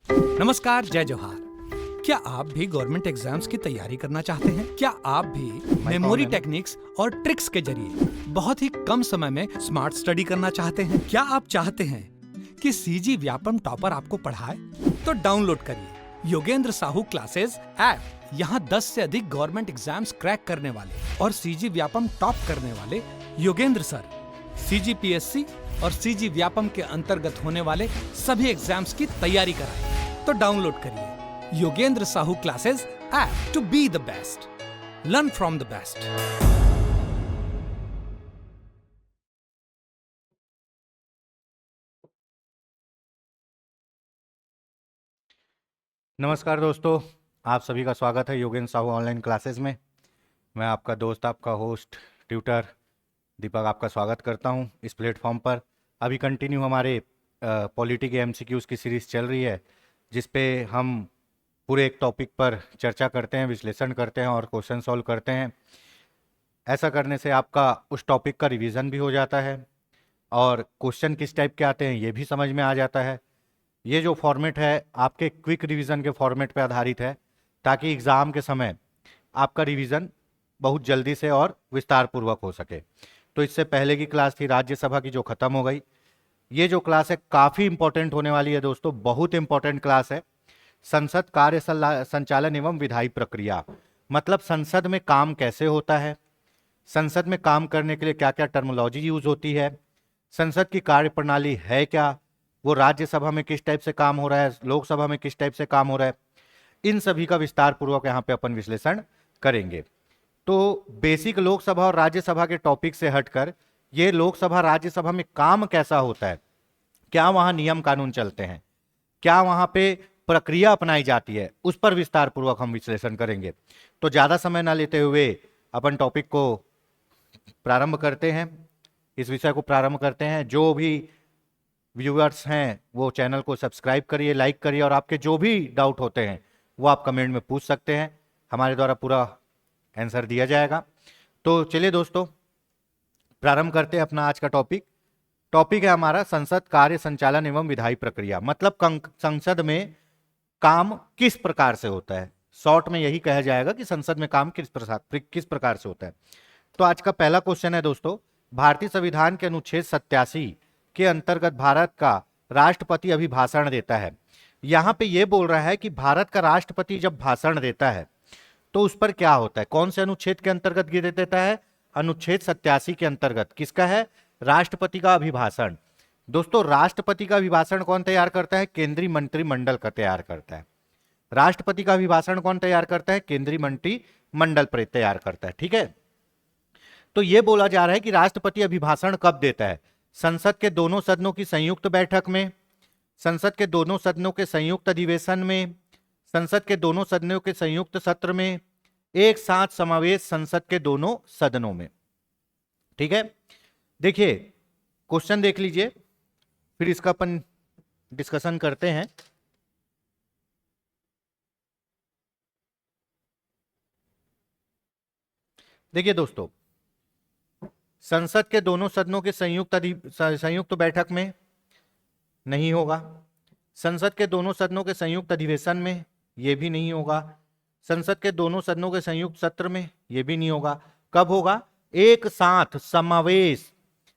नमस्कार, जय जोहार। क्या आप भी गवर्नमेंट एग्जाम्स की तैयारी करना चाहते हैं? क्या आप भी मेमोरी टेक्निक्स और ट्रिक्स के जरिए बहुत ही कम समय में स्मार्ट स्टडी करना चाहते हैं? क्या आप चाहते हैं कि सीजी व्यापम टॉपर आपको पढ़ाए? तो डाउनलोड करिए योगेंद्र साहू क्लासेस ऐप। यहाँ 10 से अधिक गवर्नमेंट एग्जाम्स क्रैक करने वाले और सीजी व्यापम टॉप करने वाले योगेंद्र सर सीजीपीएससी और सीजी व्यापम के अंतर्गत होने वाले सभी एग्जाम्स की तैयारी कराएं। तो डाउनलोड करिए Yogendra Sahu classes app to be the best, learn from the best. नमस्कार दोस्तों, आप सभी का स्वागत है योगेंद्र साहू ऑनलाइन क्लासेस में। मैं आपका दोस्त, आपका होस्ट, ट्यूटर दीपक आपका स्वागत करता हूं इस प्लेटफॉर्म पर। अभी कंटिन्यू हमारे पॉलिटी के एमसीक्यूज़ की सीरीज़ चल रही है, जिस पे हम पूरे एक टॉपिक पर चर्चा करते हैं, विश्लेषण करते हैं और क्वेश्चन सॉल्व करते हैं। ऐसा करने से आपका उस टॉपिक का रिवीजन भी हो जाता है और क्वेश्चन किस टाइप के आते हैं ये भी समझ में आ जाता है। ये जो फॉर्मेट है आपके क्विक रिवीजन के फॉर्मेट पर आधारित है, ताकि एग्ज़ाम के समय आपका रिवीजन बहुत जल्दी से और विस्तार पूर्वक हो सके। तो इससे पहले की क्लास थी राज्यसभा की, जो ख़त्म हो गई। ये जो क्लास है काफ़ी इंपॉर्टेंट होने वाली है दोस्तों, बहुत इंपॉर्टेंट क्लास है। संसद कार्य संचालन एवं विधायी प्रक्रिया, मतलब संसद में काम कैसे होता है, संसद में काम करने के लिए क्या क्या टर्मिनोलॉजी यूज होती है, संसद की कार्य प्रणाली है क्या, वो राज्यसभा में किस टाइप से काम हो रहा है, लोकसभा में किस टाइप से काम हो रहा है, इन सभी का विस्तार पूर्वक यहाँ पे अपन विश्लेषण करेंगे। तो बेसिक लोकसभा और राज्यसभा के टॉपिक से हटकर ये लोकसभा राज्यसभा में काम कैसा होता है, क्या वहां नियम कानून चलते हैं, क्या वहां पे प्रक्रिया अपनाई जाती है, उस पर विस्तार पूर्वक हम विश्लेषण करेंगे। तो ज्यादा समय ना लेते हुए अपन टॉपिक को प्रारंभ करते हैं, इस विषय को प्रारंभ करते हैं। जो भी व्यूअर्स हैं वो चैनल को सब्सक्राइब करिए, लाइक करिए, और आपके जो भी डाउट होते हैं वो आप कमेंट में पूछ सकते हैं, हमारे द्वारा पूरा आंसर दिया जाएगा। तो चलिए दोस्तों, प्रारंभ करते हैं अपना आज का टॉपिक। टॉपिक है हमारा संसद कार्य संचालन एवं विधायी प्रक्रिया, मतलब संसद में काम किस प्रकार से होता है। शॉर्ट में यही कहा जाएगा कि संसद में काम किस प्रकार से होता है। तो आज का पहला क्वेश्चन है दोस्तों, भारतीय संविधान के अनुच्छेद 87 के अंतर्गत भारत का राष्ट्रपति अभिभाषण देता है। यहां पे यह बोल रहा है कि भारत का राष्ट्रपति जब भाषण देता है तो उस पर क्या होता है, कौन से अनुच्छेद के अंतर्गत गिर देता है, अनुच्छेद 87 के अंतर्गत। किसका है, राष्ट्रपति का अभिभाषण। दोस्तों राष्ट्रपति का अभिभाषण कौन तैयार करता है, केंद्रीय मंत्रिमंडल का तैयार करता है। राष्ट्रपति का अभिभाषण कौन तैयार करता है, केंद्रीय मंत्रिमंडल तैयार करता है, ठीक है। तो यह बोला जा रहा है कि राष्ट्रपति अभिभाषण कब देता है, संसद के दोनों सदनों की संयुक्त बैठक में, संसद के दोनों सदनों के संयुक्त अधिवेशन में, संसद के दोनों सदनों के संयुक्त सत्र में, एक साथ समावेश संसद के दोनों सदनों में, ठीक है। देखिए क्वेश्चन देख लीजिए, फिर इसका अपन डिस्कशन करते हैं। देखिए दोस्तों, संसद के दोनों सदनों के संयुक्त बैठक में नहीं होगा, संसद के दोनों सदनों के संयुक्त अधिवेशन में यह भी नहीं होगा, संसद के दोनों सदनों के संयुक्त सत्र में यह भी नहीं होगा। कब होगा, एक साथ समावेश।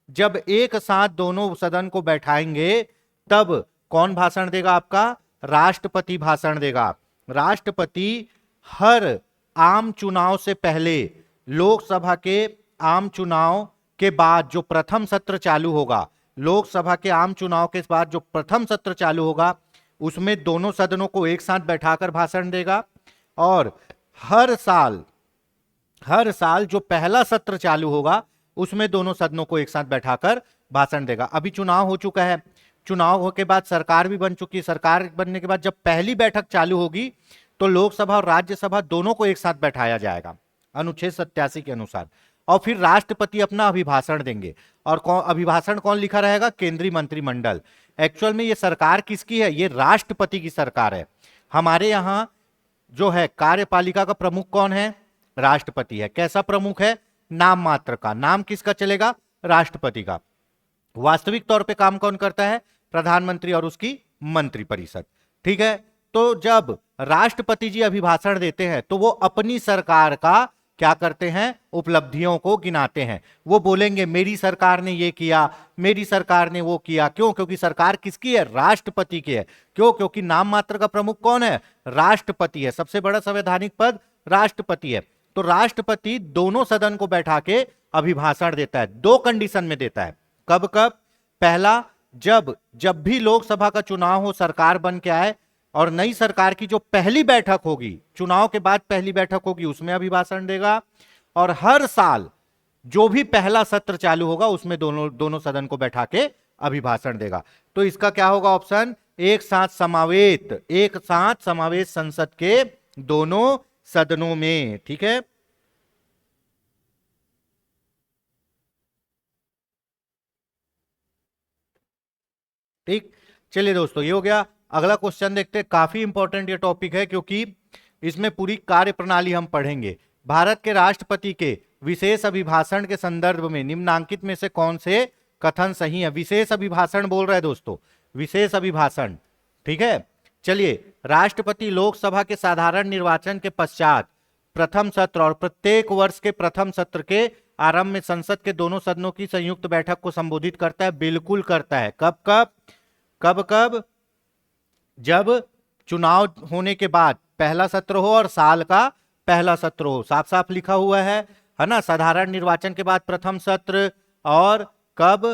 जब एक साथ दोनों सदन को बैठाएंगे तब कौन भाषण देगा, आपका राष्ट्रपति भाषण देगा। राष्ट्रपति हर आम चुनाव से पहले, लोकसभा के आम चुनाव के बाद जो प्रथम सत्र चालू होगा, लोकसभा के आम चुनाव के बाद जो प्रथम सत्र चालू होगा उसमें दोनों सदनों को एक साथ बैठाकर भाषण देगा। और हर साल जो पहला सत्र चालू होगा उसमें दोनों सदनों को एक साथ बैठाकर भाषण देगा। अभी चुनाव हो चुका है, चुनाव के बाद सरकार भी बन चुकी है, सरकार बनने के बाद जब पहली बैठक चालू होगी तो लोकसभा और राज्यसभा दोनों को एक साथ बैठाया जाएगा अनुच्छेद 87 के अनुसार, और फिर राष्ट्रपति अपना अभिभाषण देंगे। और अभिभाषण कौन लिखा रहेगा, केंद्रीय मंत्रिमंडल। एक्चुअल में ये सरकार किसकी है, ये राष्ट्रपति की सरकार है। हमारे यहां जो है कार्यपालिका का प्रमुख कौन है, राष्ट्रपति है। कैसा प्रमुख है, नाम मात्र का, नाम किसका चलेगा, राष्ट्रपति का। वास्तविक तौर पे काम कौन करता है, प्रधानमंत्री और उसकी मंत्रिपरिषद। ठीक है। तो जब राष्ट्रपति जी अभिभाषण देते हैं तो वो अपनी सरकार का क्या करते हैं, उपलब्धियों को गिनाते हैं। वो बोलेंगे मेरी सरकार ने ये किया, मेरी सरकार ने वो किया। क्यों? क्योंकि सरकार किसकी है, राष्ट्रपति की है। क्यों? क्योंकि नाम मात्र का प्रमुख कौन है, राष्ट्रपति है। सबसे बड़ा संवैधानिक पद राष्ट्रपति है। तो राष्ट्रपति दोनों सदन को बैठा के अभिभाषण देता है, दो कंडीशन में देता है। कब कब? पहला, जब भी लोकसभा का चुनाव हो, सरकार बन के आए और नई सरकार की जो पहली बैठक होगी, चुनाव के बाद पहली बैठक होगी, उसमें अभिभाषण देगा। और हर साल जो भी पहला सत्र चालू होगा उसमें दोनों सदन को बैठा के अभिभाषण देगा। तो इसका क्या होगा ऑप्शन, एक साथ समावेश संसद के दोनों सदनों में। ठीक है, ठीक। चलिए दोस्तों, ये हो गया। अगला क्वेश्चन देखते हैं। काफी इंपॉर्टेंट ये टॉपिक है क्योंकि इसमें पूरी कार्य प्रणाली हम पढ़ेंगे। भारत के राष्ट्रपति के विशेष अभिभाषण के संदर्भ में निम्नांकित में से कौन से कथन सही है? विशेष अभिभाषण बोल रहे हैं दोस्तों, विशेष अभिभाषण। ठीक है, चलिए। राष्ट्रपति लोकसभा के साधारण निर्वाचन के पश्चात प्रथम सत्र और प्रत्येक वर्ष के प्रथम सत्र के आरंभ में संसद के दोनों सदनों की संयुक्त बैठक को संबोधित करता है। बिल्कुल करता है। कब कब? कब कब? जब चुनाव होने के बाद पहला सत्र हो और साल का पहला सत्र हो। साफ साफ लिखा हुआ है ना। साधारण निर्वाचन के बाद प्रथम सत्र, और कब?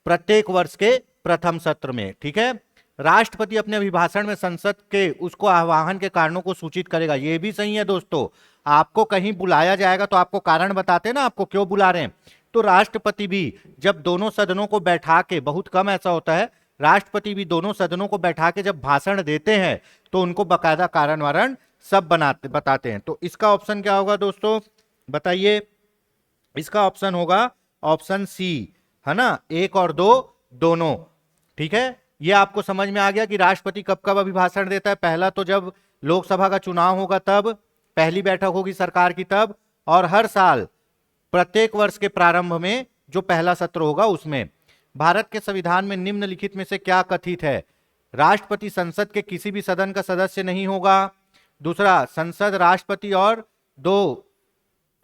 प्रत्येक वर्ष के प्रथम सत्र में। ठीक है। राष्ट्रपति अपने अभिभाषण में संसद के उसको आह्वान के कारणों को सूचित करेगा। यह भी सही है दोस्तों। आपको कहीं बुलाया जाएगा तो आपको कारण बताते हैं ना, आपको क्यों बुला रहे हैं। तो राष्ट्रपति भी जब दोनों सदनों को बैठा के, बहुत कम ऐसा होता है, राष्ट्रपति भी दोनों सदनों को बैठा के जब भाषण देते हैं तो उनको बकायदा कारण वारण सब बताते हैं। तो इसका ऑप्शन क्या होगा दोस्तों, बताइए। इसका ऑप्शन होगा ऑप्शन सी, है ना, 1 और 2 दोनों। ठीक है, ये आपको समझ में आ गया कि राष्ट्रपति कब कब अभिभाषण देता है। पहला तो जब लोकसभा का चुनाव होगा तब, पहली बैठक होगी सरकार की तब, और हर साल प्रत्येक वर्ष के प्रारंभ में जो पहला सत्र होगा उसमें। भारत के संविधान में निम्नलिखित में से क्या कथित है? राष्ट्रपति संसद के किसी भी सदन का सदस्य नहीं होगा। दूसरा, संसद राष्ट्रपति और 2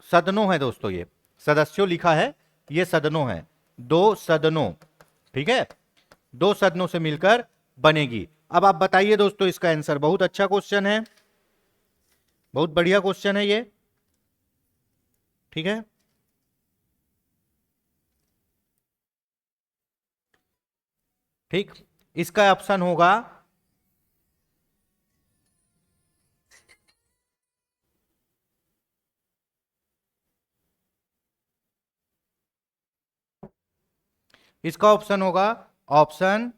सदनों है दोस्तों, ये सदस्यों लिखा है, ये सदनों है, 2 सदनों। ठीक है, 2 सदनों से मिलकर बनेगी। अब आप बताइए दोस्तों इसका आंसर। बहुत अच्छा क्वेश्चन है, बहुत बढ़िया क्वेश्चन है ये। ठीक है, ठीक। इसका ऑप्शन होगा ऑप्शन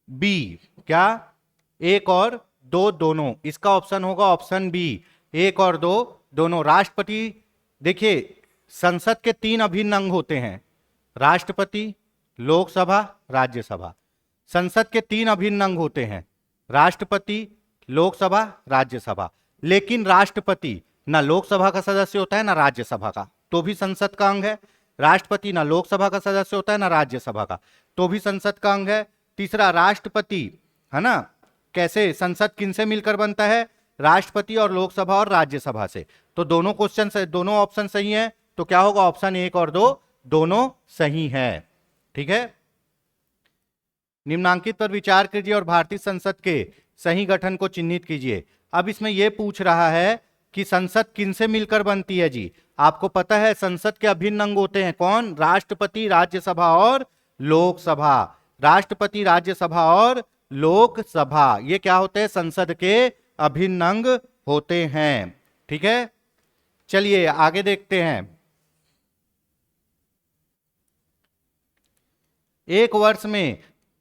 बी। क्या? 1 और 2 दोनों। इसका ऑप्शन होगा ऑप्शन बी, 1 और 2 दोनों। राष्ट्रपति, देखिए, संसद के 3 अभिन्न अंग होते हैं, राष्ट्रपति, लोकसभा, राज्यसभा। संसद के 3 अभिन्न अंग होते हैं, राष्ट्रपति, लोकसभा, राज्यसभा। लेकिन राष्ट्रपति ना लोकसभा का सदस्य होता है ना राज्यसभा का, तो भी संसद का अंग है। राष्ट्रपति ना लोकसभा का सदस्य होता है ना राज्यसभा का, तो भी संसद का अंग है। तीसरा, राष्ट्रपति, है ना, कैसे, संसद किनसे मिलकर बनता है? राष्ट्रपति और लोकसभा और राज्यसभा से। तो दोनों क्वेश्चन से, दोनों ऑप्शन सही है। तो क्या होगा? ऑप्शन 1 और 2 दोनों सही है। ठीक है, निम्नांकित पर विचार कीजिए और भारतीय संसद के सही गठन को चिन्हित कीजिए। अब इसमें यह पूछ रहा है कि संसद किनसे मिलकर बनती है जी। आपको पता है संसद के अभिन्न अंग होते हैं कौन? राष्ट्रपति, राज्यसभा और लोकसभा। राष्ट्रपति, राज्यसभा और लोकसभा, ये क्या होते हैं? संसद के अभिन्न अंग होते हैं। ठीक है, चलिए आगे देखते हैं। एक वर्ष में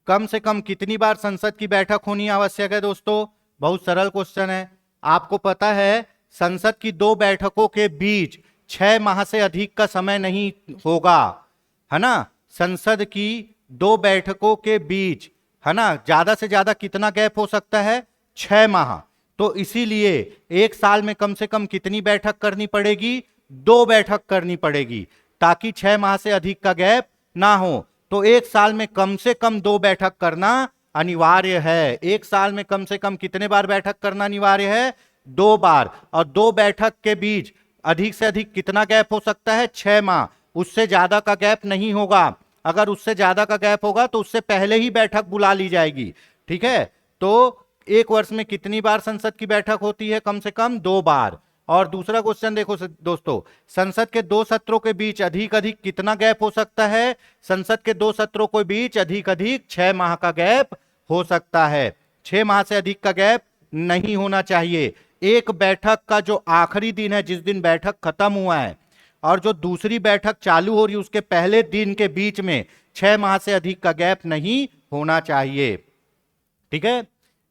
कम से कम कितनी बार संसद की बैठक होनी आवश्यक है दोस्तों? बहुत सरल क्वेश्चन है। आपको पता है संसद की 2 बैठकों के बीच 6 माह से अधिक का समय नहीं होगा, है ना। संसद की 2 बैठकों के बीच, है ना, ज्यादा से ज्यादा कितना गैप हो सकता है? 6 माह। तो इसीलिए एक साल में कम से कम कितनी बैठक करनी पड़ेगी? 2 बैठक करनी पड़ेगी, ताकि 6 माह से अधिक का गैप ना हो। तो एक साल में कम से कम 2 बैठक करना अनिवार्य है। एक साल में कम से कम कितने बार बैठक करना अनिवार्य है? 2 बार। और 2 बैठक के बीच अधिक से अधिक कितना गैप हो सकता है? 6 माह। उससे ज्यादा का गैप नहीं होगा। अगर उससे ज्यादा का गैप होगा तो उससे पहले ही बैठक बुला ली जाएगी। ठीक है, तो एक वर्ष में कितनी बार संसद की बैठक होती है? कम से कम 2 बार। और दूसरा क्वेश्चन देखो दोस्तों, संसद के 2 सत्रों के बीच अधिक अधिक कितना गैप हो सकता है? संसद के 2 सत्रों के बीच अधिक अधिक 6 माह का गैप हो सकता है। 6 माह से अधिक का गैप नहीं होना चाहिए। एक बैठक का जो आखिरी दिन है, जिस दिन बैठक खत्म हुआ है, और जो दूसरी बैठक चालू हो रही है, उसके पहले दिन के बीच में 6 माह से अधिक का गैप नहीं होना चाहिए। ठीक है,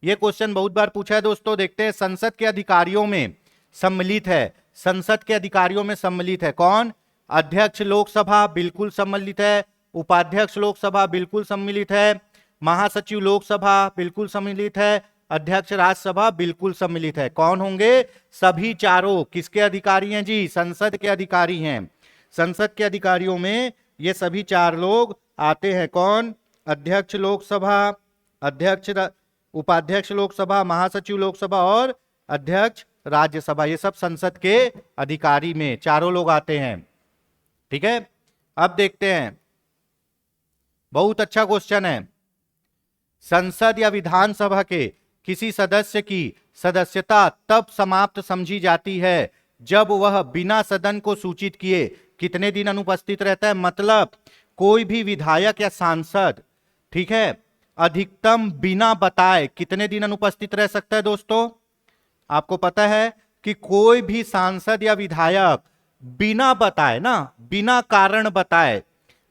यह क्वेश्चन बहुत बार पूछा है दोस्तों। देखते हैं, संसद के अधिकारियों में सम्मिलित है। संसद के अधिकारियों में सम्मिलित है कौन? अध्यक्ष लोकसभा बिल्कुल सम्मिलित है, उपाध्यक्ष लोकसभा बिल्कुल सम्मिलित है, महासचिव लोकसभा बिल्कुल सम्मिलित है, अध्यक्ष राज्यसभा बिल्कुल सम्मिलित है। कौन होंगे? सभी चारों किसके अधिकारी हैं जी? संसद के अधिकारी हैं। संसद के अधिकारियों में ये सभी 4 लोग आते हैं। कौन? अध्यक्ष लोकसभा, अध्यक्ष उपाध्यक्ष लोकसभा, महासचिव लोकसभा और अध्यक्ष राज्यसभा। ये सब संसद के अधिकारी में चारों लोग आते हैं। ठीक है, अब देखते हैं, बहुत अच्छा क्वेश्चन है। संसद या विधानसभा के किसी सदस्य की सदस्यता तब समाप्त समझी जाती है जब वह बिना सदन को सूचित किए कितने दिन अनुपस्थित रहता है? मतलब कोई भी विधायक या सांसद, ठीक है, अधिकतम बिना बताए कितने दिन अनुपस्थित रह सकता है दोस्तों? आपको पता है कि कोई भी सांसद या विधायक बिना बताए ना, बिना कारण बताए,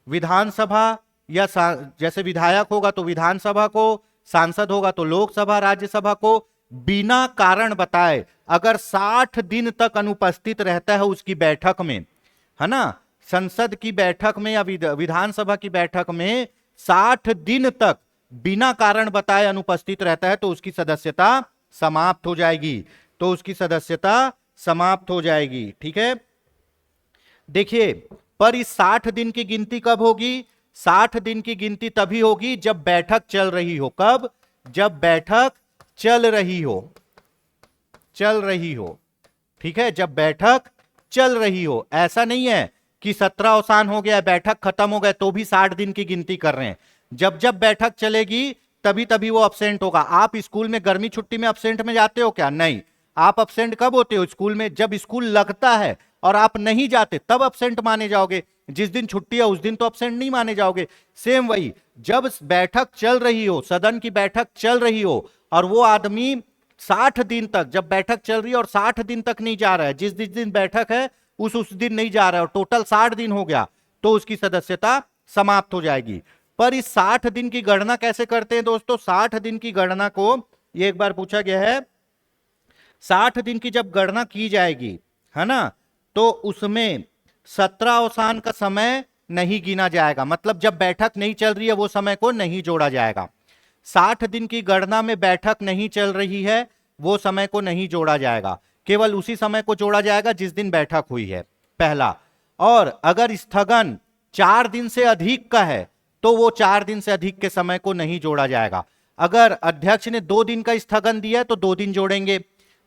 विधानसभा या जैसे विधायक होगा तो विधानसभा को, सांसद होगा तो लोकसभा राज्यसभा को, बिना कारण बताए अगर 60 दिन तक अनुपस्थित रहता है उसकी बैठक में, है ना, संसद की बैठक में या विधानसभा की बैठक में 60 दिन तक बिना कारण बताए अनुपस्थित रहता है तो उसकी सदस्यता समाप्त हो जाएगी। तो उसकी सदस्यता समाप्त हो जाएगी। ठीक है, देखिए, पर इस 60 दिन की गिनती कब होगी? 60 दिन की गिनती तभी होगी जब बैठक चल रही हो। कब? जब बैठक चल रही हो, चल रही हो। ठीक है, जब बैठक चल रही हो। ऐसा नहीं है कि 17 अवसान हो गया, बैठक खत्म हो गया तो भी 60 दिन की गिनती कर रहे हैं। जब जब बैठक चलेगी तभी तभी वो अब्सेंट होगा। आप स्कूल में गर्मी छुट्टी में अब्सेंट में जाते हो क्या? नहीं। आप अब्सेंट कब होते हो? स्कूल में जब स्कूल लगता है और आप नहीं जाते तब अब्सेंट माने जाओगे। जिस दिन छुट्टी है उस दिन तो अब्सेंट नहीं माने जाओगे। सेम वही, जब बैठक चल रही हो, सदन की बैठक चल रही हो और वो आदमी 60 दिन तक, जब बैठक चल रही है और 60 दिन तक नहीं जा रहा है, जिस दिन बैठक है उस दिन नहीं जा रहा है और टोटल 60 दिन हो गया तो उसकी सदस्यता समाप्त हो जाएगी। पर इस 60 दिन की गणना कैसे करते हैं दोस्तों? 60 दिन की गणना को ये एक बार पूछा गया है, 60 दिन की जब गणना की जाएगी, है ना, तो उसमें 17 अवसान का समय नहीं गिना जाएगा। मतलब जब बैठक नहीं चल रही है वो समय को नहीं जोड़ा जाएगा। 60 दिन की गणना में बैठक नहीं चल रही है वो समय को नहीं जोड़ा जाएगा, केवल उसी समय को जोड़ा जाएगा जिस दिन बैठक हुई है, पहला। और अगर स्थगन 4 दिन से अधिक का है तो वो 4 दिन से अधिक के समय को नहीं जोड़ा जाएगा। अगर अध्यक्ष ने 2 दिन का स्थगन दिया है तो 2 दिन जोड़ेंगे,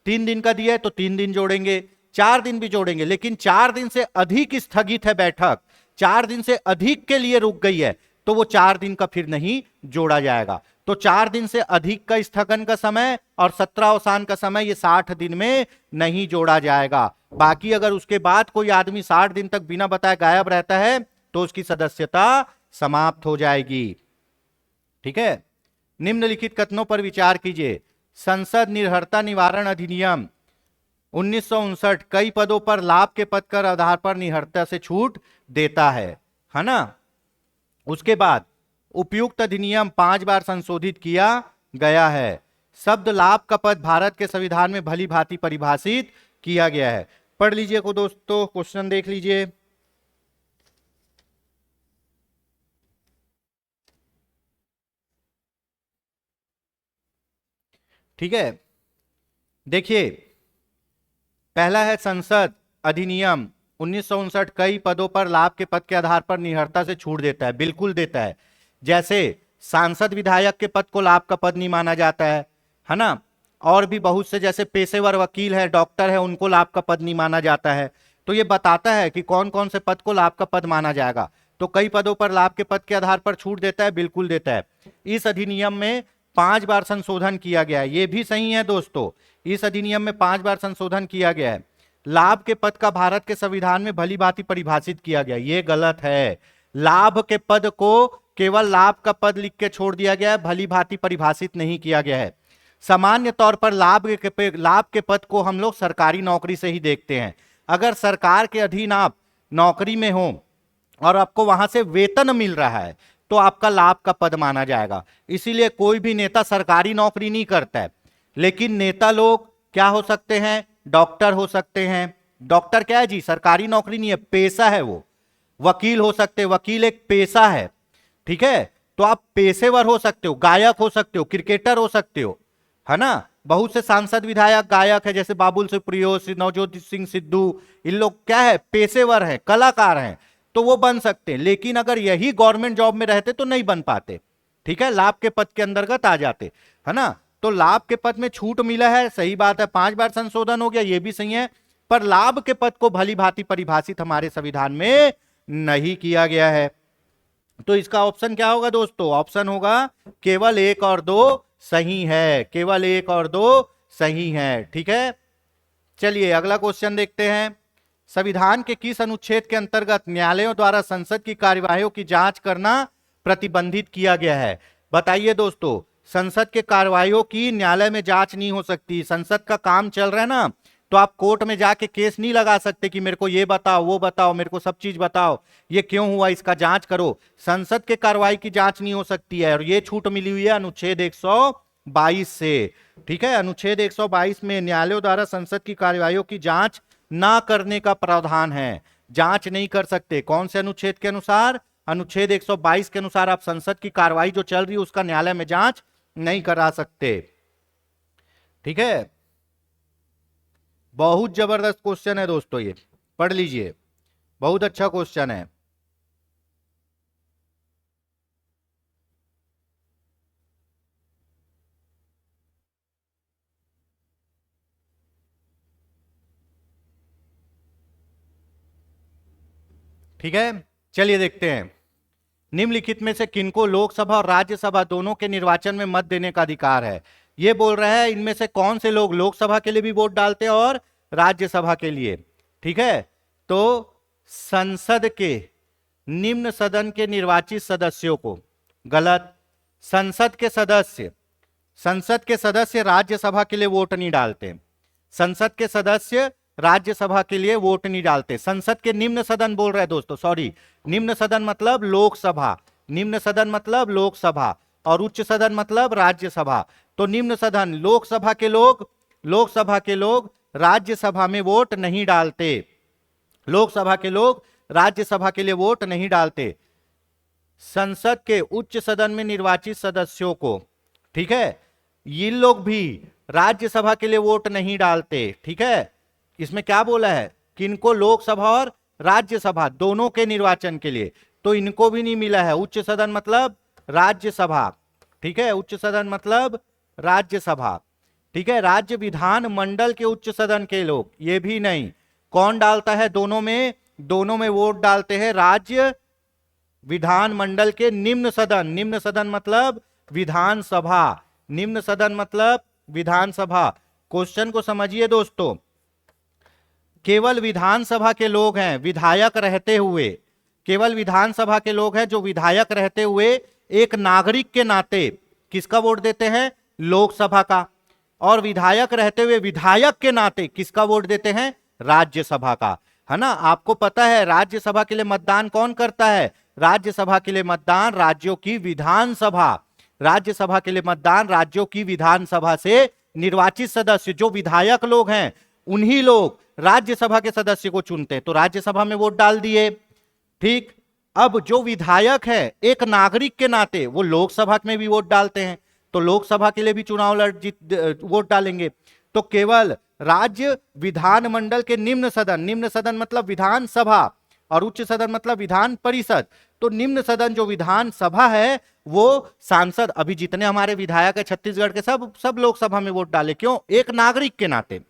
3 दिन का दिया है तो 3 दिन जोड़ेंगे, 4 दिन भी जोड़ेंगे। लेकिन 4 दिन से अधिक स्थगित है बैठक, 4 दिन से अधिक के लिए रुक गई है तो वो 4 दिन का फिर नहीं जोड़ा जाएगा। तो 4 दिन से अधिक का स्थगन का समय और 17 अवसान का समय ये 60 दिन में नहीं जोड़ा जाएगा। बाकी अगर उसके बाद कोई आदमी 60 दिन तक बिना बताए गायब रहता है तो उसकी सदस्यता समाप्त हो जाएगी। ठीक है, निम्नलिखित कथनों पर विचार कीजिए। संसद निर्भरता निवारण अधिनियम 1959 कई पदों पर लाभ के पद कर आधार पर निर्भरता से छूट देता है ना। उसके बाद उपयुक्त अधिनियम 5 बार संशोधित किया गया है। शब्द लाभ का पद भारत के संविधान में भली भांति परिभाषित किया गया है। पढ़ लीजिए को दोस्तों, क्वेश्चन देख लीजिए। ठीक है, देखिए, पहला है संसद अधिनियम 1959 कई पदों पर लाभ के पद के आधार पर निहरता से छूट देता है। बिल्कुल देता है। जैसे सांसद विधायक के पद को लाभ का पद नहीं माना जाता है ना। और भी बहुत से जैसे पेशेवर वकील है, डॉक्टर है, उनको लाभ का पद नहीं माना जाता है। तो ये बताता है कि कौन कौन से पद को लाभ का पद माना जाएगा। तो कई पदों पर लाभ के पद के आधार पर छूट देता है, बिल्कुल देता है। इस अधिनियम में 5 बार संशोधन किया गया है, ये भी सही है दोस्तों। इस अधिनियम में 5 बार संशोधन किया गया है। लाभ के पद का भारत के संविधान में भली भांति परिभाषित किया गया, ये गलत है। लाभ के पद को केवल लाभ का पद लिख के छोड़ दिया गया है, भली भांति परिभाषित नहीं किया गया है। सामान्य तौर पर लाभ के पद को हम लोग सरकारी नौकरी से ही देखते हैं। अगर सरकार के अधीन आप नौकरी में हो और आपको वहां से वेतन मिल रहा है तो आपका लाभ का पद माना जाएगा। इसीलिए कोई भी नेता सरकारी नौकरी नहीं करता है। लेकिन नेता लोग क्या हो सकते हैं? डॉक्टर हो सकते हैं। डॉक्टर क्या है जी? सरकारी नौकरी नहीं है, पेशा है वो। वकील हो सकते हैं, वकील एक पेशा है, ठीक है। तो आप पेशेवर हो सकते हो, गायक हो सकते हो, क्रिकेटर हो सकते हो, है ना। बहुत से सांसद विधायक गायक है, जैसे बाबुल सुप्रियो, नवजोत सिंह सिद्धू, इन लोग क्या है? पेशेवर हैं, कलाकार हैं, तो वो बन सकते हैं। लेकिन अगर यही गवर्नमेंट जॉब में रहते तो नहीं बन पाते, ठीक है, लाभ के पद के अंतर्गत आ जाते, है ना। तो लाभ के पद में छूट मिला है, सही बात है। 5 बार संशोधन हो गया, ये भी सही है। पर लाभ के पद को भली भांति परिभाषित हमारे संविधान में नहीं किया गया है। तो इसका ऑप्शन क्या होगा दोस्तों? ऑप्शन होगा केवल 1 और 2 सही है, केवल 1 और 2 सही है, ठीक है। चलिए अगला क्वेश्चन देखते हैं। संविधान के किस अनुच्छेद के अंतर्गत न्यायालयों द्वारा संसद की कार्यवाहियों की जांच करना प्रतिबंधित किया गया है? बताइए दोस्तों, संसद के कार्यवाहियों की न्यायालय में जांच नहीं हो सकती। संसद का काम चल रहा है ना, तो आप कोर्ट में जाके केस नहीं लगा सकते कि मेरे को ये बताओ, वो बताओ, मेरे को सब चीज बताओ, ये क्यों हुआ, इसका जांच करो। संसद के कार्यवाही की जांच नहीं हो सकती है, और ये छूट मिली हुई है अनुच्छेद 122 से, ठीक है। अनुच्छेद 122 में न्यायालयों द्वारा संसद की कार्यवाहियों की जांच ना करने का प्रावधान है। जांच नहीं कर सकते। कौन से अनुच्छेद के अनुसार? अनुच्छेद 122 के अनुसार आप संसद की कार्यवाही जो चल रही है उसका न्यायालय में जांच नहीं करा सकते, ठीक है। बहुत जबरदस्त क्वेश्चन है दोस्तों, ये पढ़ लीजिए, बहुत अच्छा क्वेश्चन है। ठीक है, चलिए देखते हैं। निम्नलिखित में से किनको लोकसभा और राज्यसभा दोनों के निर्वाचन में मत देने का अधिकार है? ये बोल रहा है इनमें से कौन से लोग लोकसभा के लिए भी वोट डालते हैं और राज्यसभा के लिए, ठीक है। तो संसद के निम्न सदन के निर्वाचित सदस्यों को, गलत। संसद के सदस्य राज्यसभा के लिए वोट नहीं डालते। संसद के सदस्य राज्यसभा के लिए वोट नहीं डालते। संसद के निम्न सदन बोल रहे हैं दोस्तों, सॉरी, निम्न सदन मतलब लोकसभा, निम्न सदन मतलब लोकसभा, और उच्च सदन मतलब राज्यसभा। तो निम्न सदन लोकसभा के लोग राज्यसभा में वोट नहीं डालते। लोकसभा के लोग राज्यसभा के लिए वोट नहीं डालते। संसद के उच्च सदन में निर्वाचित सदस्यों को, ठीक है, ये लोग भी राज्यसभा के लिए वोट नहीं डालते, ठीक है। इसमें क्या बोला है? कि इनको लोकसभा और राज्यसभा दोनों के निर्वाचन के लिए, तो इनको भी नहीं मिला है। उच्च सदन मतलब राज्यसभा, ठीक है, उच्च सदन मतलब राज्यसभा, ठीक है। राज्य विधान मंडल के उच्च सदन के लोग, ये भी नहीं। कौन डालता है दोनों में? दोनों में वोट डालते हैं राज्य विधान मंडल के निम्न सदन। निम्न सदन मतलब विधानसभा, निम्न सदन मतलब विधानसभा। क्वेश्चन को समझिए दोस्तों, केवल विधानसभा के लोग हैं विधायक रहते हुए, केवल विधानसभा के लोग हैं जो विधायक रहते हुए एक नागरिक के नाते किसका वोट देते हैं? लोकसभा का। और विधायक रहते हुए विधायक के नाते किसका वोट देते हैं? राज्यसभा का, है ना। आपको पता है राज्यसभा के लिए मतदान कौन करता है? राज्यसभा के लिए मतदान राज्यों की विधानसभा, राज्यसभा के लिए मतदान राज्यों की विधानसभा से निर्वाचित सदस्य जो विधायक लोग हैं, उन्हीं लोग राज्यसभा के सदस्य को चुनते हैं। तो राज्यसभा में वोट डाल दिए, ठीक। अब जो विधायक है एक नागरिक के नाते वो लोकसभा में भी वोट डालते हैं, तो लोकसभा के लिए भी चुनाव वोट डालेंगे। तो केवल राज्य विधानमंडल के निम्न सदन, निम्न सदन मतलब विधानसभा और उच्च सदन मतलब विधान परिषद, तो निम्न सदन जो विधानसभा है वो सांसद, अभी जितने हमारे विधायक है छत्तीसगढ़ के, सब सब लोकसभा में वोट डाले, क्यों? एक नागरिक के नाते।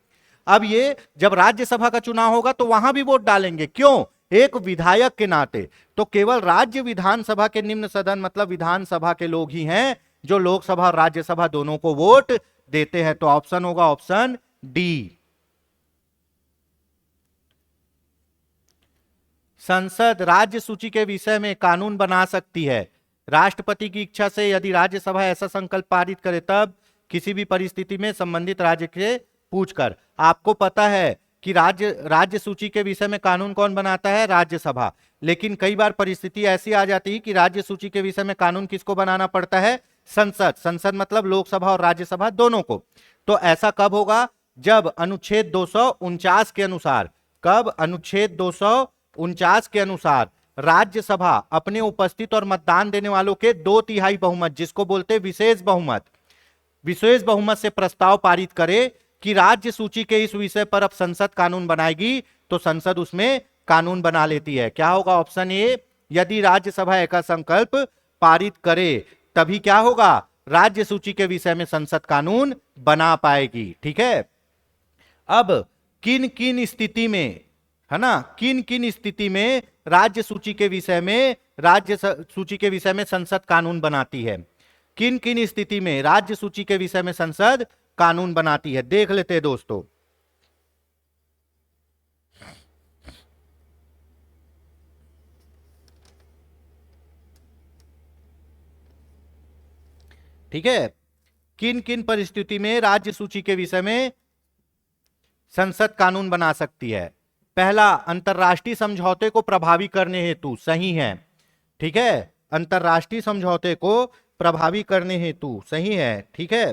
अब ये जब राज्यसभा का चुनाव होगा तो वहां भी वोट डालेंगे, क्यों? एक विधायक के नाते। तो केवल राज्य विधानसभा के निम्न सदन मतलब विधानसभा के लोग ही हैं जो लोकसभा और राज्यसभा दोनों को वोट देते हैं। तो ऑप्शन होगा ऑप्शन डी। संसद राज्य सूची के विषय में कानून बना सकती है राष्ट्रपति की इच्छा से, यदि राज्यसभा ऐसा संकल्प पारित करे तब, किसी भी परिस्थिति में संबंधित राज्य से पूछकर। आपको पता है कि राज्य सूची के विषय में कानून कौन बनाता है? राज्यसभा। लेकिन कई बार परिस्थिति ऐसी आ जाती है कि राज्य सूची के विषय में कानून किसको बनाना पड़ता है? संसद। संसद मतलब लोकसभा और राज्यसभा दोनों को। तो ऐसा कब होगा? जब अनुच्छेद 249 के अनुसार, कब? अनुच्छेद 249 के अनुसार राज्यसभा अपने उपस्थित और मतदान देने वालों के 2/3 बहुमत, जिसको बोलते हैं विशेष बहुमत, विशेष बहुमत से प्रस्ताव पारित करे कि राज्य सूची के इस विषय पर अब संसद कानून बनाएगी, तो संसद उसमें कानून बना लेती है। क्या होगा? Option A. यदि राज्यसभा ऐसा संकल्प पारित करे तभी क्या होगा? राज्य सूची के विषय में संसद कानून बना पाएगी। ठीक है। अब किन किन स्थिति में, है ना, किन किन स्थिति में राज्य सूची के विषय में, राज्य सूची के विषय में संसद कानून बनाती है? किन किन स्थिति में राज्य सूची के विषय में संसद कानून बनाती है, देख लेते हैं दोस्तों। ठीक है। किन किन परिस्थिति में राज्य सूची के विषय में संसद कानून बना सकती है? पहला, अंतरराष्ट्रीय समझौते को प्रभावी करने हेतु। सही है। ठीक है, अंतरराष्ट्रीय समझौते को प्रभावी करने हेतु, सही है। ठीक है।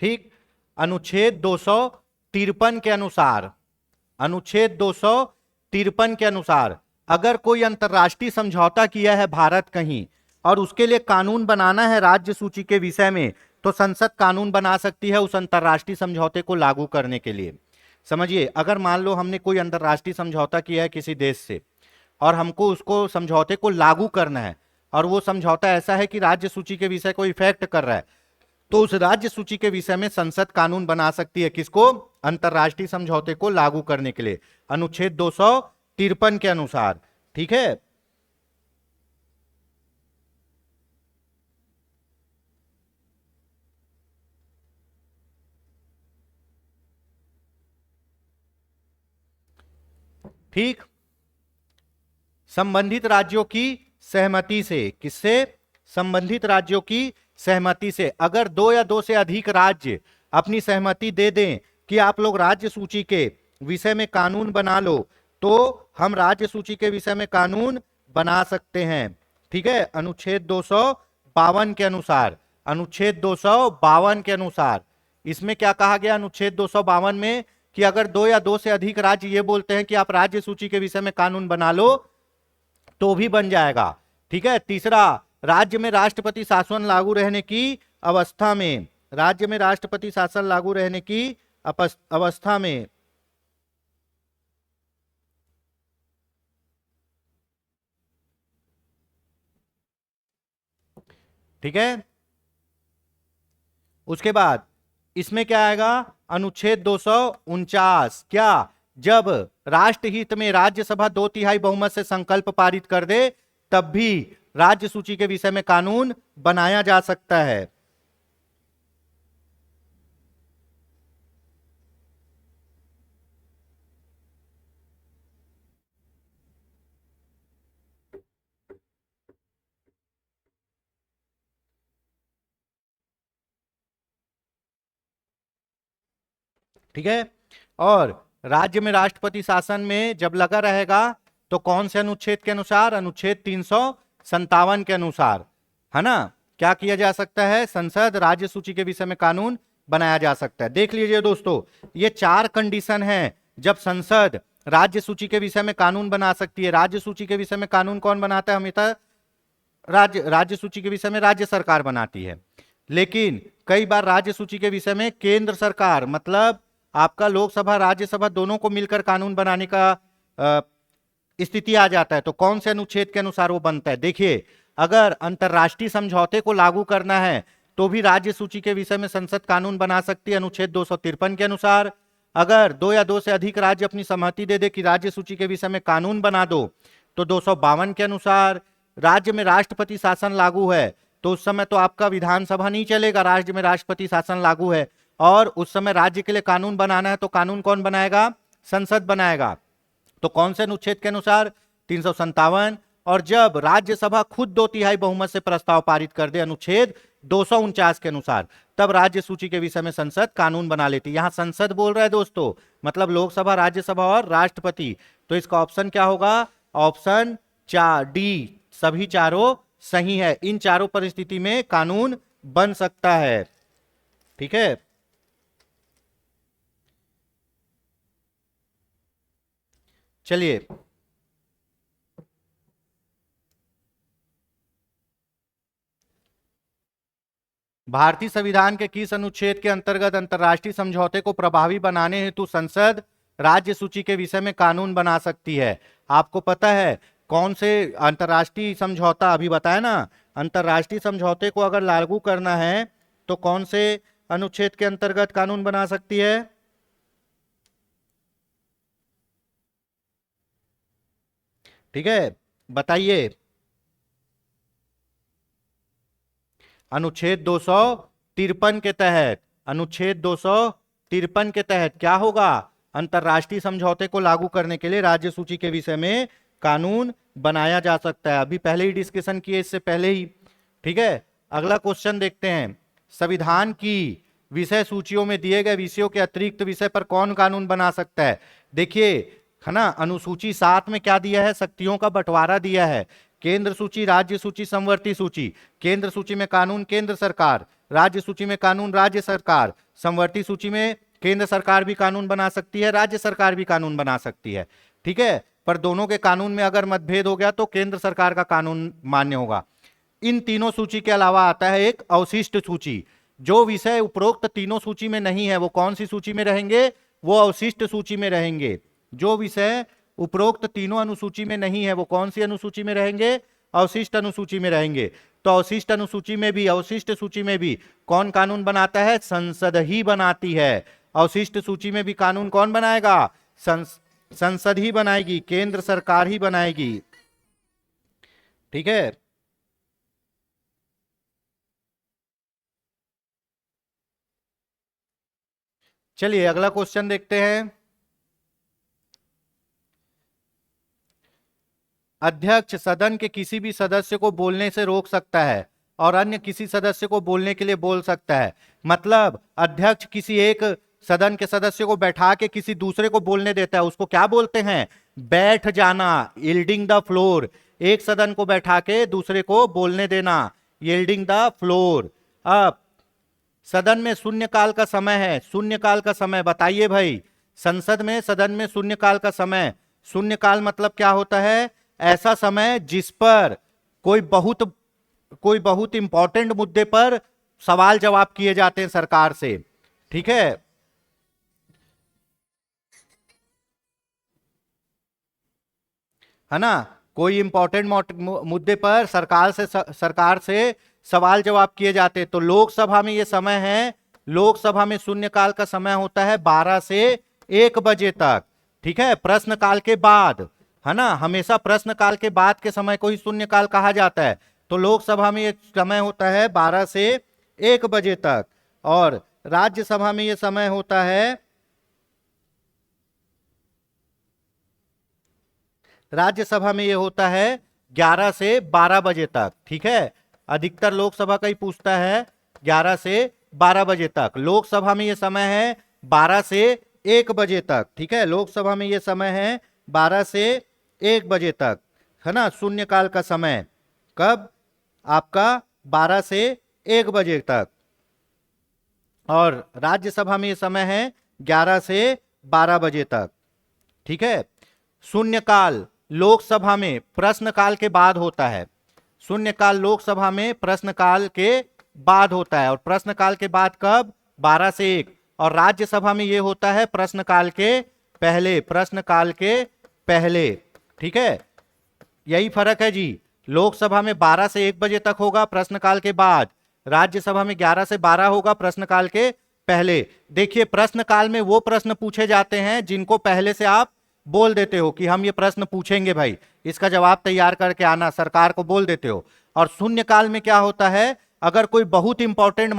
ठीक। अनुच्छेद 253 के अनुसार, अनुच्छेद 253 के अनुसार अगर कोई अंतरराष्ट्रीय समझौता किया है भारत कहीं और उसके लिए कानून बनाना है राज्य सूची के विषय में, तो संसद कानून बना सकती है उस अंतरराष्ट्रीय समझौते को लागू करने के लिए। समझिए, अगर मान लो हमने कोई अंतरराष्ट्रीय समझौता किया है किसी देश से और हमको उसको समझौते को लागू करना है, और वो समझौता ऐसा है कि राज्य सूची के विषय को इफेक्ट कर रहा है, तो उस राज्य सूची के विषय में संसद कानून बना सकती है। किसको? अंतरराष्ट्रीय समझौते को लागू करने के लिए, अनुच्छेद 253 के अनुसार। ठीक है। ठीक। संबंधित राज्यों की सहमति से, किससे? संबंधित राज्यों की सहमति से। अगर 2 या 2 से अधिक राज्य अपनी सहमति दे दें कि आप लोग राज्य सूची के विषय में कानून बना लो, तो हम राज्य सूची के विषय में कानून बना सकते हैं। ठीक है। अनुच्छेद 252 के अनुसार, अनुच्छेद 252 के अनुसार इसमें क्या कहा गया? अनुच्छेद 252 में कि अगर 2 या 2 से अधिक राज्य ये बोलते हैं कि आप राज्य सूची के विषय में कानून बना लो, तो भी बन जाएगा। ठीक है। तीसरा, राज्य में राष्ट्रपति शासन लागू रहने की अवस्था में, राज्य में राष्ट्रपति शासन लागू रहने की अवस्था में, ठीक है। उसके बाद इसमें क्या आएगा? अनुच्छेद 249, क्या? जब राष्ट्रहित में राज्यसभा 2/3 बहुमत से संकल्प पारित कर दे तब भी राज्य सूची के विषय में कानून बनाया जा सकता है। ठीक है। और राज्य में राष्ट्रपति शासन में जब लगा रहेगा तो कौन से अनुच्छेद के अनुसार? अनुच्छेद 357 के अनुसार, है ना, क्या किया जा सकता है? संसद राज्य सूची के विषय में कानून बनाया जा सकता है। देख लीजिए दोस्तों, ये 4 कंडीशन है जब संसद राज्य सूची के विषय में कानून बना सकती है। राज्य सूची के विषय में कानून कौन बनाता है? हमेशा राज्य सूची के विषय में राज्य सरकार बनाती है, लेकिन कई बार राज्य सूची के विषय में केंद्र सरकार, मतलब आपका लोकसभा राज्यसभा दोनों को मिलकर कानून बनाने का स्थिति आ जाता है। तो कौन से अनुच्छेद के अनुसार वो बनता है? देखिए, अगर अंतरराष्ट्रीय समझौते को लागू करना है तो भी राज्य सूची के विषय में संसद कानून बना सकती है अनुच्छेद 253 के अनुसार। अगर दो या दो से अधिक राज्य अपनी सहमति दे दे कि राज्य सूची के विषय में कानून बना दो तो 252 के अनुसार। राज्य में राष्ट्रपति शासन लागू है तो उस समय तो आपका विधानसभा नहीं चलेगा, राज्य में राष्ट्रपति शासन लागू है और उस समय राज्य के लिए कानून बनाना है तो कानून कौन बनाएगा? संसद बनाएगा। तो कौन से अनुच्छेद के अनुसार? 357। और जब राज्यसभा खुद 2/3 बहुमत से प्रस्ताव पारित कर दे अनुच्छेद 249 के अनुसार, तब राज्य सूची के विषय में संसद कानून बना लेती है। यहां संसद बोल रहा है दोस्तों, मतलब लोकसभा, राज्यसभा और राष्ट्रपति। तो इसका ऑप्शन क्या होगा? ऑप्शन 4 डी, सभी चारों सही है। इन चारों परिस्थिति में कानून बन सकता है। ठीक है, चलिए भारतीय संविधान के किस अनुच्छेद के अंतर्गत अंतर्राष्ट्रीय समझौते को प्रभावी बनाने हेतु संसद राज्य सूची के विषय में कानून बना सकती है? आपको पता है कौन से अंतर्राष्ट्रीय समझौता? अभी बताया ना, अंतर्राष्ट्रीय समझौते को अगर लागू करना है तो कौन से अनुच्छेद के अंतर्गत कानून बना सकती है? ठीक है, बताइए। अनुच्छेद 253 के तहत, अनुच्छेद 253 के तहत क्या होगा? अंतर्राष्ट्रीय समझौते को लागू करने के लिए राज्य सूची के विषय में कानून बनाया जा सकता है। अभी पहले ही डिस्कशन किए, इससे पहले ही। ठीक है, अगला क्वेश्चन देखते हैं। संविधान की विषय सूचियों में दिए गए विषयों के अतिरिक्त विषय पर कौन कानून बना सकता है? देखिए, है ना, अनुसूची 7 में क्या दिया है? शक्तियों का बंटवारा दिया है। केंद्र सूची, राज्य सूची, समवर्ती सूची। केंद्र सूची में कानून केंद्र सरकार, राज्य सूची में कानून राज्य सरकार, समवर्ती सूची में केंद्र सरकार भी कानून बना सकती है, राज्य सरकार भी कानून बना सकती है। ठीक है, पर दोनों के कानून में अगर मतभेद हो गया तो केंद्र सरकार का कानून मान्य होगा। इन तीनों सूची के अलावा आता है एक अवशिष्ट सूची। जो विषय उपरोक्त तीनों सूची में नहीं है वो कौन सी सूची में रहेंगे? वो अवशिष्ट सूची में रहेंगे। जो विषय उपरोक्त तीनों अनुसूची में नहीं है वो कौन सी अनुसूची में रहेंगे? अवशिष्ट अनुसूची में रहेंगे। तो अवशिष्ट अनुसूची में भी, अवशिष्ट सूची में भी कौन कानून बनाता है? संसद ही बनाती है। अवशिष्ट सूची में भी कानून कौन बनाएगा? संसद ही बनाएगी, केंद्र सरकार ही बनाएगी। ठीक है, चलिए अगला क्वेश्चन देखते हैं। अध्यक्ष सदन के किसी भी सदस्य को बोलने से रोक सकता है और अन्य किसी सदस्य को बोलने के लिए बोल सकता है। मतलब अध्यक्ष किसी एक सदन के सदस्य को बैठा के किसी दूसरे को बोलने देता है, उसको क्या बोलते हैं? बैठ जाना, यील्डिंग द फ्लोर। एक सदन को बैठा के दूसरे को बोलने देना, यील्डिंग द फ्लोर। अब सदन में शून्यकाल का समय है, शून्यकाल का समय बताइए भाई। संसद में, सदन में शून्यकाल का समय, शून्यकाल मतलब क्या होता है? ऐसा समय जिस पर कोई बहुत इंपॉर्टेंट मुद्दे पर सवाल जवाब किए जाते हैं सरकार से। ठीक है ना, कोई इंपॉर्टेंट मुद्दे पर सरकार से सवाल जवाब किए जाते हैं। तो लोकसभा में ये समय है, लोकसभा में शून्यकाल का समय होता है 12 से 1 बजे तक। ठीक है, प्रश्नकाल के बाद, है ना, हमेशा प्रश्नकाल के बाद के समय को ही शून्यकाल कहा जाता है। तो लोकसभा में ये समय होता है 12 से 1 बजे तक और राज्यसभा में ये समय होता है, राज्यसभा में ये होता है 11 से 12 बजे तक। ठीक है, अधिकतर लोकसभा का ही पूछता है 11 से 12 बजे तक। लोकसभा में ये समय है 12 से 1 बजे तक। ठीक है, लोकसभा में ये समय है 12 से 1 बजे तक, है ना, शून्यकाल का समय। कब? आपका 12 से 1 बजे तक। और राज्यसभा में ये समय है 11 से 12 बजे तक। ठीक है, शून्यकाल लोकसभा में प्रश्नकाल के बाद होता है, शून्यकाल लोकसभा में प्रश्नकाल के बाद होता है, और प्रश्नकाल के बाद कब? 12 से 1। और राज्यसभा में यह होता है प्रश्नकाल के पहले, प्रश्नकाल के पहले। ठीक है, यही फर्क है जी। लोकसभा में 12 से 1 बजे तक होगा प्रश्नकाल के बाद, राज्यसभा में 11 से 12 होगा प्रश्नकाल के पहले। देखिए, प्रश्नकाल में वो प्रश्न पूछे जाते हैं जिनको पहले से आप बोल देते हो कि हम ये प्रश्न पूछेंगे भाई, इसका जवाब तैयार करके आना, सरकार को बोल देते हो। और शून्यकाल में क्या होता है, अगर कोई बहुत इंपॉर्टेंट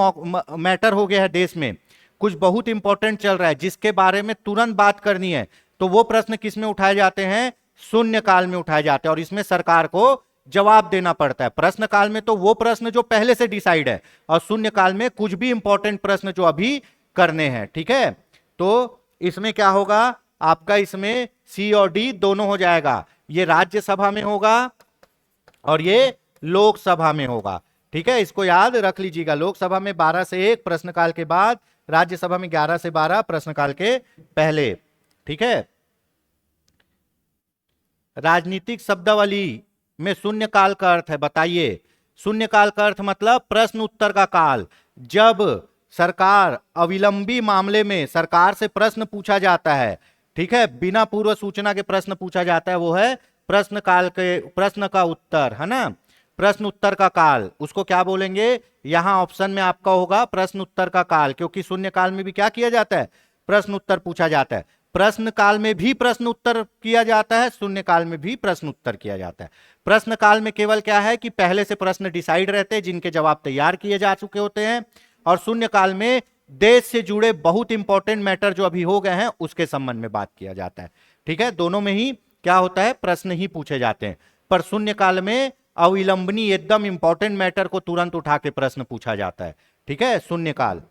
मैटर हो गया है देश में, कुछ बहुत इंपॉर्टेंट चल रहा है जिसके बारे में तुरंत बात करनी है, तो वो प्रश्न किस में उठाए जाते हैं? शून्यकाल में उठाए जाते हैं, और इसमें सरकार को जवाब देना पड़ता है। प्रश्नकाल में तो वो प्रश्न जो पहले से डिसाइड है, और शून्यकाल में कुछ भी इंपॉर्टेंट प्रश्न जो अभी करने हैं। ठीक है, तो इसमें क्या होगा आपका, इसमें सी और डी दोनों हो जाएगा। ये राज्यसभा में होगा और ये लोकसभा में होगा। ठीक है, इसको याद रख लीजिएगा। लोकसभा में 12 से 1 प्रश्नकाल के बाद, राज्यसभा में 11 से 12 प्रश्नकाल के पहले। ठीक है, राजनीतिक शब्दावली में शून्यकाल का अर्थ है, बताइए। शून्यकाल का अर्थ मतलब प्रश्न उत्तर का काल। जब सरकार अविलंबी मामले में सरकार से प्रश्न पूछा जाता है, ठीक है, बिना पूर्व सूचना के प्रश्न पूछा जाता है, वो है प्रश्न काल के, प्रश्न का उत्तर, है ना, प्रश्न उत्तर का काल। उसको क्या बोलेंगे? यहां ऑप्शन में आपका होगा प्रश्न उत्तर का काल, क्योंकि शून्य काल में भी क्या किया जाता है? प्रश्न उत्तर पूछा जाता है। प्रश्न काल में भी प्रश्न उत्तर किया जाता है, शून्य काल में भी प्रश्न उत्तर किया जाता है। प्रश्न काल में केवल क्या है कि पहले से प्रश्न डिसाइड रहते हैं जिनके जवाब तैयार किए जा चुके होते हैं, और शून्य काल में देश से जुड़े बहुत इंपॉर्टेंट मैटर जो अभी हो गए हैं उसके संबंध में बात किया जाता है। ठीक है, दोनों में ही क्या होता है? प्रश्न ही पूछे जाते हैं। पर शून्य काल में अविलंबनी एकदम इंपॉर्टेंट मैटर को तुरंत उठा के प्रश्न पूछा जाता है। ठीक है, शून्य काल।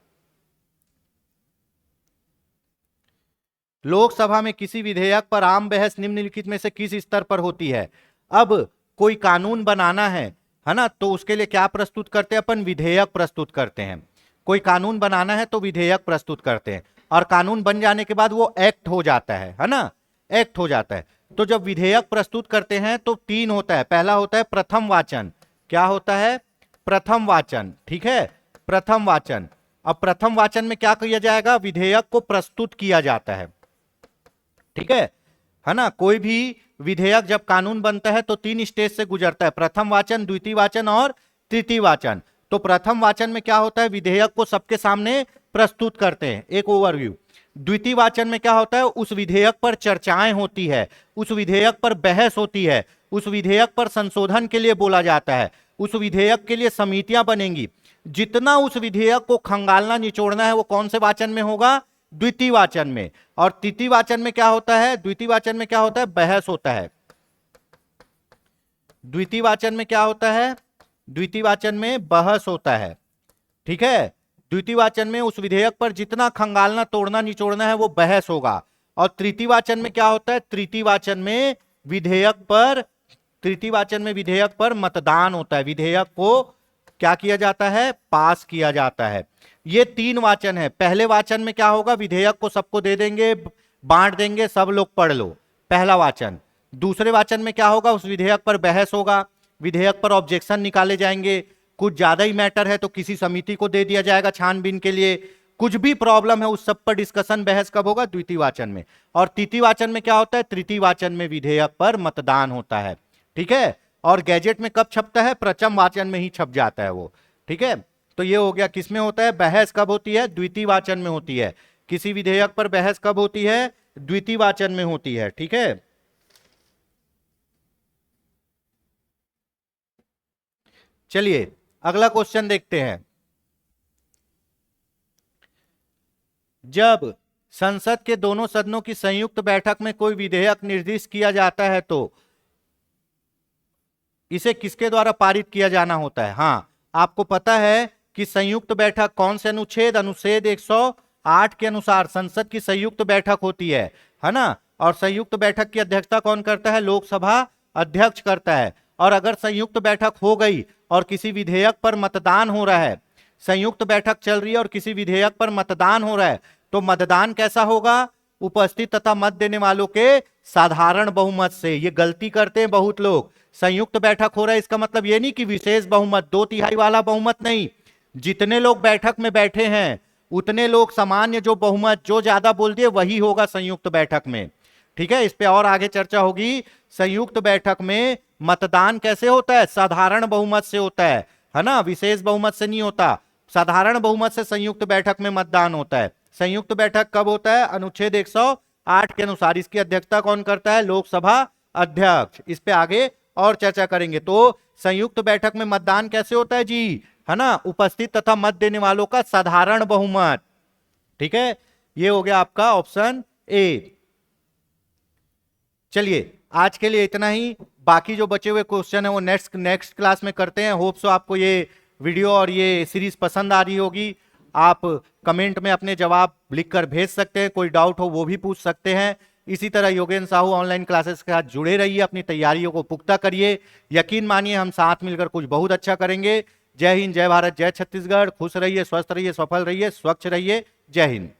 लोकसभा में किसी विधेयक पर आम बहस निम्नलिखित में से किस स्तर पर होती है? अब कोई कानून बनाना है ना, तो उसके लिए क्या प्रस्तुत करते हैं अपन? विधेयक प्रस्तुत करते हैं। कोई कानून बनाना है तो विधेयक प्रस्तुत करते हैं, और कानून बन जाने के बाद वो एक्ट हो जाता है ना, एक्ट हो जाता है। तो जब विधेयक प्रस्तुत करते हैं तो 3 होता है। पहला होता है प्रथम वाचन। क्या होता है? प्रथम वाचन। ठीक है, प्रथम वाचन। अब प्रथम वाचन में क्या किया जाएगा? विधेयक को प्रस्तुत किया जाता है। ठीक है ना, कोई भी विधेयक जब कानून बनता है तो 3 स्टेज से गुजरता है, प्रथम वाचन, द्वितीय वाचन और तृतीय वाचन। तो प्रथम वाचन में क्या होता है? विधेयक को सबके सामने प्रस्तुत करते हैं, एक ओवरव्यू। द्वितीय वाचन में क्या होता है? उस विधेयक पर चर्चाएं होती है, उस विधेयक पर बहस होती है, उस विधेयक पर संशोधन के लिए बोला जाता है, उस विधेयक के लिए समितियां बनेंगी। जितना उस विधेयक को खंगालना निचोड़ना है वो कौन से वाचन में होगा? द्वितीय वाचन में। और तृतीय वाचन में क्या होता है? द्वितीय वाचन में क्या होता है? बहस होता है। द्वितीय वाचन में क्या होता है? द्वितीय वाचन में बहस होता है। ठीक है, द्वितीय वाचन में उस विधेयक पर जितना खंगालना, तोड़ना, निचोड़ना है वो बहस होगा। और तृतीय वाचन में क्या होता है? तृतीय वाचन में विधेयक पर मतदान होता है। विधेयक को क्या किया जाता है? पास किया जाता है। ये 3 वाचन है। पहले वाचन में क्या होगा? विधेयक को सबको दे देंगे, बांट देंगे, सब लोग पढ़ लो, पहला वाचन। दूसरे वाचन में क्या होगा? उस विधेयक पर बहस होगा, विधेयक पर ऑब्जेक्शन निकाले जाएंगे, कुछ ज्यादा ही मैटर है तो किसी समिति को दे दिया जाएगा छानबीन के लिए, कुछ भी प्रॉब्लम है उस सब पर डिस्कशन, बहस कब होगा? द्वितीय वाचन में। और तृतीय वाचन में क्या होता है? तृतीय वाचन में विधेयक पर मतदान होता है। ठीक है, और गैजेट में कब छपता है? प्रथम वाचन में ही छप जाता है वो। ठीक है, तो ये हो गया। किसमें होता है बहस? कब होती है? द्वितीय वाचन में होती है। किसी विधेयक पर बहस कब होती है? द्वितीय वाचन में होती है। ठीक है, चलिए अगला क्वेश्चन देखते हैं। जब संसद के दोनों सदनों की संयुक्त बैठक में कोई विधेयक निर्दिष्ट किया जाता है तो इसे किसके द्वारा पारित किया जाना होता है? हाँ, आपको पता है कि संयुक्त बैठक कौन से अनुच्छेद? अनुच्छेद 108 के अनुसार संसद की संयुक्त बैठक होती है ना। और संयुक्त बैठक की अध्यक्षता कौन करता है? लोकसभा अध्यक्ष करता है। और अगर संयुक्त बैठक हो गई और किसी विधेयक पर मतदान हो रहा है, संयुक्त बैठक चल रही है और किसी विधेयक पर मतदान हो रहा है, तो मतदान कैसा होगा? उपस्थित तथा मत देने वालों के साधारण बहुमत से। ये गलती करते हैं बहुत लोग, संयुक्त बैठक हो रहा है, इसका मतलब ये नहीं कि विशेष बहुमत, 2/3 वाला बहुमत नहीं। जितने लोग बैठक में बैठे हैं उतने लोग सामान्य जो बहुमत जो ज्यादा बोल दिए वही होगा संयुक्त बैठक में। ठीक है, इस पे और आगे चर्चा होगी। संयुक्त बैठक में मतदान कैसे होता है? साधारण बहुमत से होता है ना, विशेष बहुमत से नहीं होता। साधारण बहुमत से संयुक्त बैठक में मतदान होता है। संयुक्त बैठक कब होता है? अनुच्छेद 108 के अनुसार। इसकी अध्यक्षता कौन करता है? लोकसभा अध्यक्ष। इस पे आगे और चर्चा करेंगे। तो संयुक्त बैठक में मतदान कैसे होता है जी, है ना, उपस्थित तथा मत देने वालों का साधारण बहुमत। ठीक है, ये हो गया आपका ऑप्शन ए। चलिए आज के लिए इतना ही, बाकी जो बचे हुए क्वेश्चन है वो नेक्स्ट क्लास में करते हैं। होप सो आपको ये वीडियो और ये सीरीज पसंद आ रही होगी। आप कमेंट में अपने जवाब लिखकर भेज सकते हैं, कोई डाउट हो वो भी पूछ सकते हैं। इसी तरह योगेंद्र साहू ऑनलाइन क्लासेस के साथ जुड़े रहिए, अपनी तैयारियों को पुख्ता करिए। यकीन मानिए हम साथ मिलकर कुछ बहुत अच्छा करेंगे। जय हिंद, जय भारत, जय छत्तीसगढ़। खुश रहिए, स्वस्थ रहिए, सफल रहिए, स्वच्छ रहिए। जय हिंद।